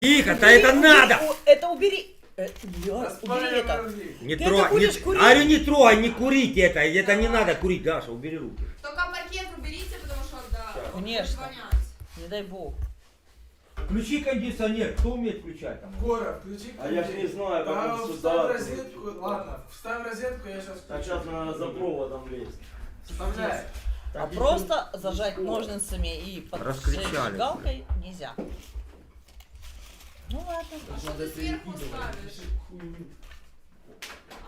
Тихо, да это надо! Это убери. Убери это. Не Ты трогай, это будешь курить? Говорю, не трогай, не курите это не надо курить, Даша, убери руки. Только пакет уберите, потому что, да, он будет Конечно. вонять. Не дай бог. Включи кондиционер, кто умеет включать там? Кора, включи. А я же не знаю, как Да, он вставь сюда. розетку, ладно, вставь розетку, я сейчас А сейчас надо за проводом лезть. Вставляй. А просто зажать ножницами и поджечь Раскричали. галкой нельзя. Ну ладно. А что ты сверху ставишь?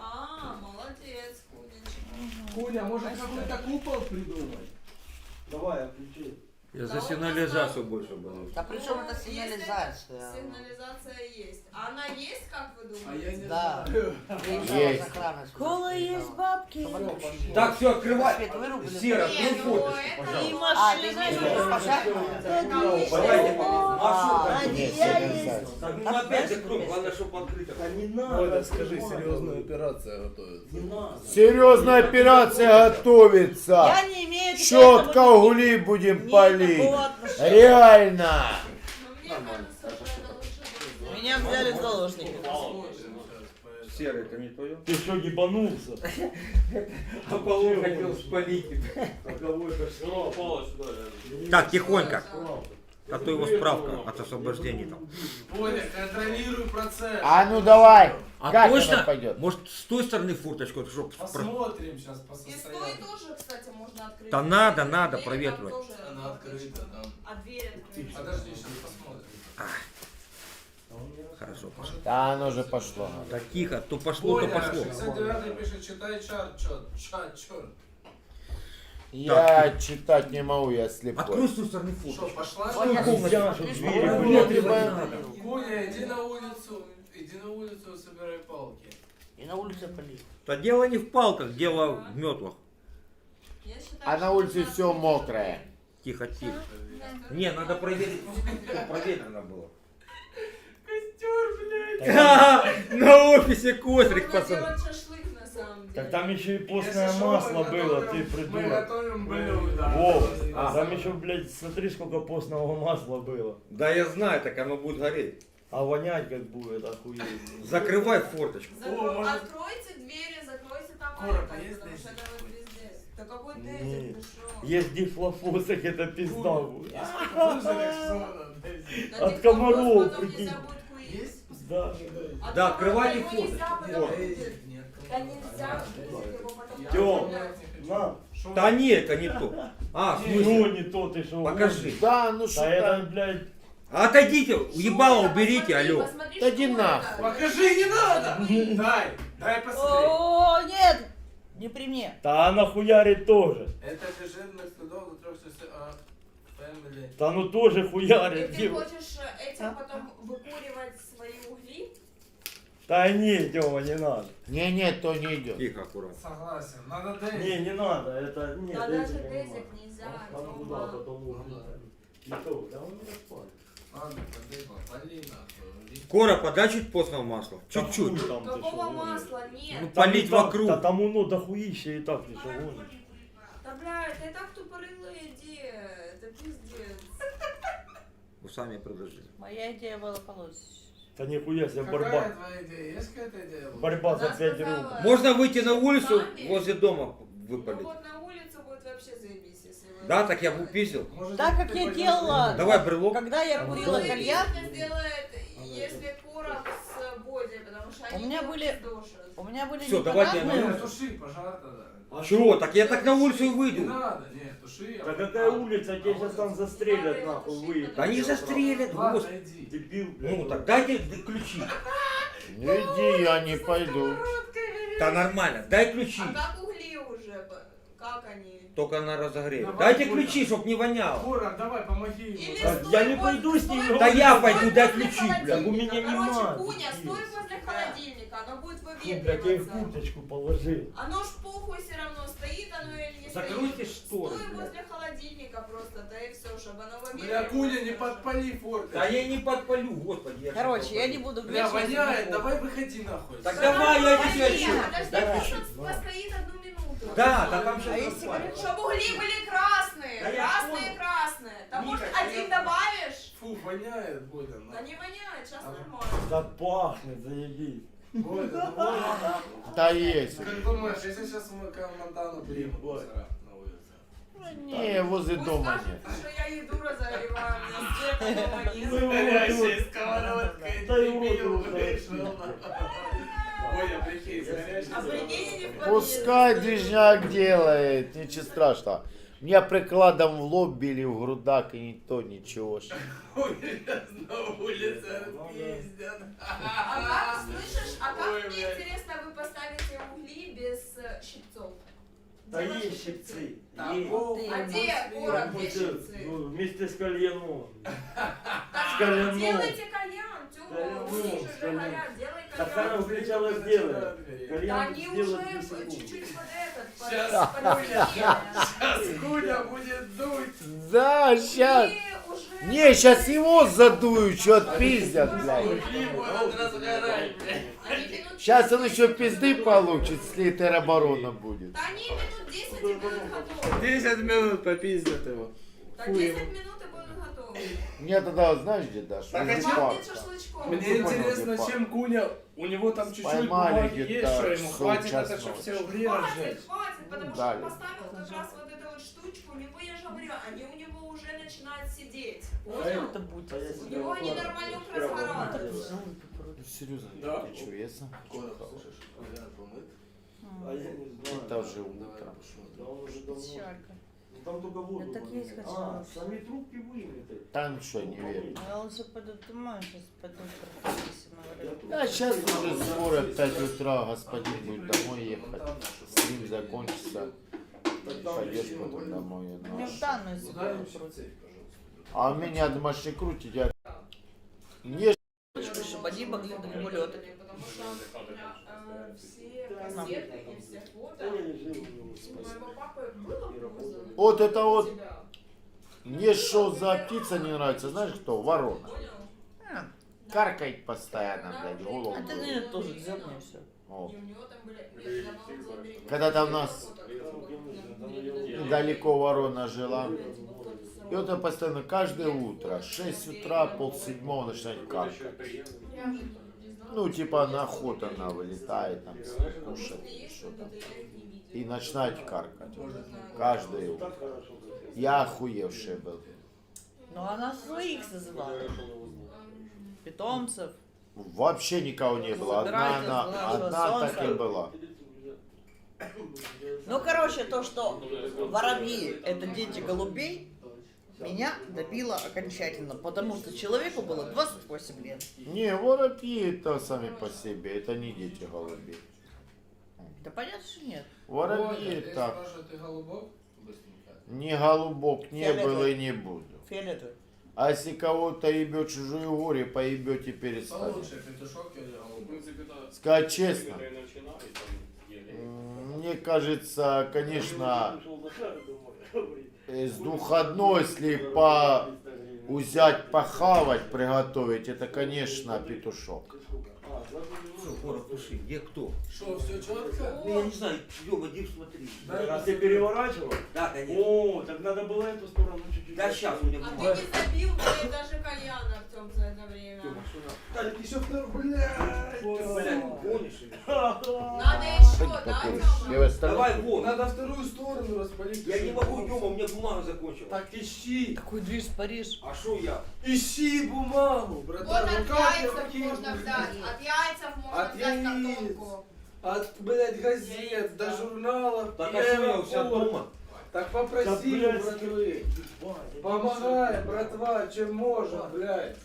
А, молодец, Кудинчик. Куня, может какой-то купол придумать? Давай, я включи. Я за сигнализацию больше был. Да при чем это Если сигнализация? Сигнализация есть. А она есть, как вы А думаете? я не Да. знаю. Есть. Кола есть бабки. Так, все, открывай. Свет вырубили? Сера, Не, открой ну форточку, это... пожалуйста. И А, ты машина. знаешь, что пожарная? Давайте, А, Машу, нет, я есть. так, ну опять закроем, главное, чтобы открыто. Да не надо. Оля, скажи, серьезная операция готовится. Не надо. Серьезная операция готовится. Я не имею Четко угли будем палить. Реально. Ну, мне кажется, что это лучше будет. Меня взяли в заложники. Сера, это не твое? Ты что, ебанулся? А Павлов хотел спалить. Какого-то что? Так, тихонько. А то его справка от освобождения там. Понял, контролируй процесс. А ну давай. А Как точно? она пойдет? Может, с той стороны фурточку, чтобы... Посмотрим сейчас по И с той состоянию. тоже, кстати, можно открыть. Да надо, надо Дверь там проветривать. тоже Она открыта там. А дверь открыта. Подожди, сейчас посмотрим. Хорошо, пошло. Да оно же пошло. Да тихо, то пошло, то Понял, пошло. 69 пишет, читай чат, черт. Я читать не могу, я слепой. Открой с той стороны Что, фурточку. пошла? Нельзя, чтобы двери Ну, были. нет, ребята. Куня, иди на улицу, собирай палки. И на улице пали. Да дело не в палках, дело в метлах. Я считаю, А на что улице нужно все открыть. мокрое. Тихо, тихо. Да. Не, надо проверить, чтобы проветрено было. Костер, блядь. На офисе кострик, Можно пацан. делать шашлык на самом деле. Так там еще и постное Если что, масло мы было, готовим- ты Мы придурок. готовим блюдо. Вов, А. там еще, блядь, смотри, сколько постного масла было. Да я знаю, так оно будет гореть. А вонять как будет, охуеть. Закрывай форточку. О, может- Откройте двери, закройте там Кора, это, поесть потому что десять это вот будет. пиздец. Да какой Не. дезик, ты шо? Есть дихлофосик, это пизда будет. Да От диктофон комаров, потом прикинь. нельзя будет курить. Есть? Да. А Да, то открывай его форточку. нельзя потом Вот. будет. Нет. Да нельзя будет его потом Тём. отправлять. На. Да нет, это не то. А, в Ну смысле? не то, ты что? Покажи. Да, ну что Да это, там? блядь, Отойдите, ебало Шура, уберите, посмотри, алло. посмотри, Да иди что нахуй. это. Покажи, не надо! Дай посмотреть. О, нет! Не при мне. да она хуярит тоже. Это жирных следов до 3 часов. Family. Да ну тоже И хуярит. ты Дим. хочешь этим потом выкуривать свои угли? Да не, Тёма, не надо. Не, то не идет. Тихо, аккуратно. Согласен. Надо Не, дать. не надо, это нет. Да дезик даже не дезик надо. нельзя, Там Тёма. куда потом угли. И то, да он не распалит. Ладно, подай нахуй. Кора, подай чуть постного масла. Да Чуть-чуть. хуй там, ты Какого что, гонишь? масла? Нет. Ну, Там полить и так- вокруг. Да там ну дохуища и так ты что гонишь. Да блядь, ты так тупорылая идея. Это пиздец. Вы сами предложили. Моя идея была полось. Да нихуя себе Какая борьба. твоя идея? Есть какая-то идея? Борьба за Она 5 сказала, рублей. Можно выйти на улицу, Сами. возле дома Ну выпалить. вот на улице будет вообще заебись, если вы... Да, так я бы упиздил. Может, Так ты как я пойдёшь делала, Давай брелок. когда я курила Ну, кальян, заебись сделает, если короб с боди, потому что они У меня его были- пиздошат. у меня были Всё, давайте я непонятные- Нет, туши, пожар тогда. А чего? Так я так на улицу и Не выйду. надо, нет, туши. Да какая улица, тебя сейчас там застрелят нахуй, выйдут. Да не застрелят, Ладно, господи. иди. Дебил, блядь. Ну так дайте ключи. Ну иди, я не пойду. Да нормально, дай ключи. А как угли уже? Как они? Только на разогреве. Давай, Дайте Коля. ключи, чтоб не воняло. Кора, давай, помоги ему. Или Так стой я не возле- пойду с ним, стой Да я возле пойду, дай холодильника. ключи, блядь. У меня Короче, нема Куня, таких. стой возле холодильника, оно будет Фу, блядь, я и в выветриваться. курточку положил. Оно ж похуй все равно, стоит оно или не Закройте стоит. шторы, Стой блядь. возле холодильника просто, да и все, чтобы оно выветривалось. Бля, Куня, не подпали форт. Да я не подпалю, господи. я Короче, же я не подпалю. буду Бля, вешать воняет, звук. давай выходи нахуй. Так Да давай, я подожди, не хочу. Подожди, Дай пусть ключи. он постоит 1 минуту. Да, да там А сейчас если подпалят. Чтобы угли были красные, Да я красные, понял. красные. Там Ника, может я один понял. добавишь? Фу, воняет, Бодя. Да не воняет, сейчас нормально. Да пахнет, заебись. Бодя, ну ладно. Да есть. Как думаешь, если сейчас мы Монтану примут мусора на улице? Не, возле Пусть дома скажут, нет. что я еду разогреваю, у меня света дома нет. Ну, Горящая вот, сковородка, да и дебил, воду вышел. Бодя, прикинь, с горящей А прикинь, не в подъезд. Пускай движняк делает, ничего страшного. Меня прикладом в лоб били, в грудак, и никто ничего. На улице пиздят. А как, слышишь, а как Ой, мне блядь. интересно, вы поставите угли без щипцов? Да Где ваши есть щипцы. Там Есть. пол- А где короб, Там где будет, щипцы? ну, вместе с кальяном. Так, кальяном. делайте кальян, Кальяном, Тёма, уже с кальяном. говорят, делай Так кальян. она сначала сделает. Да Кальян они сделает уже 2 секунды. чуть-чуть под этот, под Щас под- Сейчас Куня будет дуть. Да, сейчас. И уже- Не, сейчас его задуют, что отпиздят, блядь. Угли будут разгорать, блядь. Они минут Сейчас он 10 еще будут пизды готовы. получит, если тероборона будет. Да они минут 10 и будут готовы. 10 минут попиздят его. Да 10 минут и будут готовы. Мне тогда, знаешь, где дашь? Так, а Возле чё парка. Пахнет шашлычком. Мне понял, интересно, где чем Куня, у него там чуть-чуть Поймали бумаги есть, где-то что ему часов хватит час это, чтобы ночи. все угли Хватит, разжечь. хватит, потому что Дали. он поставил как раз вот эту вот штучку, у него, я же говорю, они у него уже начинают сидеть. Понял? Это будет. У него они нормалек разгораются. Ну, серьезно, Да. ты что, я сам Коля, слышишь? Коля помыт? А я не знаю. Это уже Давай утро. Да посмотрим. он уже давно. Печалька. Ну, там только воду. Я так поменял. есть хочу. А, сами трубки вымыты. Там что, не верю. Я лучше пойду домой, сейчас пойду проходить на вариант. Да, сейчас уже скоро 5 утра господин будет домой ехать. Стрим закончится. Пойдешь потом домой. Мне в данную секунду крутит. А у меня домашний крутить, я... Не Шабади могли гулёты. Потому что все кассеты и все фото Да я не жил у него. у моего папы было пользовано. Вот это вот, Тебя. мне что за птица не нравится, знаешь кто? Ворона. Понял? Каркает постоянно, блядь, голову. А ты, наверное, тоже дерни все. Вот. И у него там были... Нет, я вам говорю, Когда-то у нас недалеко ворона жила. И вот он постоянно, каждое утро, 6 утра, полседьмого начинает каркать. Ну, типа на охоту она вылетает, там, кушать или что-то. И начинает каркать. Каждое утро. Так хорошо. Я охуевший был. Ну, она своих созывала. Питомцев. Вообще никого не было. Одна Собирайте она, с нашего одна солнца. так и была. Ну, короче, то, что воробьи — это дети голубей, меня добило окончательно, потому что человеку было 28 лет. Не, воробьи это сами по себе, это не дети голубей. Да понятно, что нет. Воробьи Бодя, я это спрашиваю, ты голубок? Быстренько. не голубок, не Фиолетовый. был и не буду. Фиолетовый. А если кого-то ебет чужое горе, поебете Что перестать. лучше, петушок или голубок? Сказать честно, мне кажется, конечно, из двух одно, если взять, похавать, приготовить, это, конечно, петушок. Все, короб, пиши, где кто? Что, все четко? Ну, я не знаю, Лёва, иди смотри. А ты переворачивал? Да, конечно. О, так надо было эту сторону чуть-чуть. Да, сейчас у меня А ты бумага. не забил, блядь, даже кальян, Артем, за это время. Тёма, что надо? Так, еще второй, блядь. Блядь, гонишь или что? Надо еще, да, Такой Тёма? левой стороны. Давай вон. Надо вторую сторону распалить. Я не могу, Тёма, у меня бумага закончилась. Так ищи. Какой движ в Париж. А что я? Ищи бумагу, Вот братан. от Ну как я яйцев такие можно буду взять, делать? от яйцев можно От взять яиц. картонку. От, блядь, газет, до журналов. Так а что я у себя дома? Так попроси у братвы. Помогай, братва, чем можем, блядь.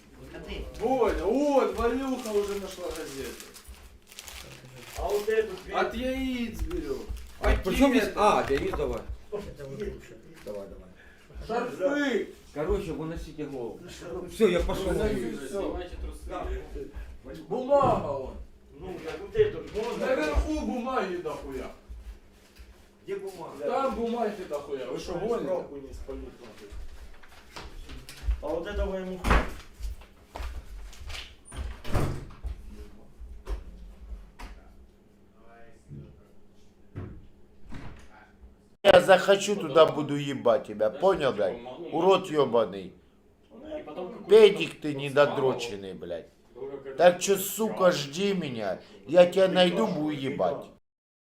Боня, вот, Валюха уже нашла газету. А вот эту От яиц берем. А при чем здесь? Пакет, А, бери давай. Давай, давай. шарфы. Короче, выносите голову. Все, я пошел. Всё. Бумага он. Ну, так вот эту можно. Наверху бумаги дохуя. Где бумага? Там бумаги дохуя. Вы что, гоните? Справку не спалить нахуй. А вот этого ему... Я захочу, туда буду ебать тебя, понял, блядь? Урод ебаный. И потом Педик ты недодроченный, блядь. Так что, сука, жди меня. Я тебя найду, буду ебать.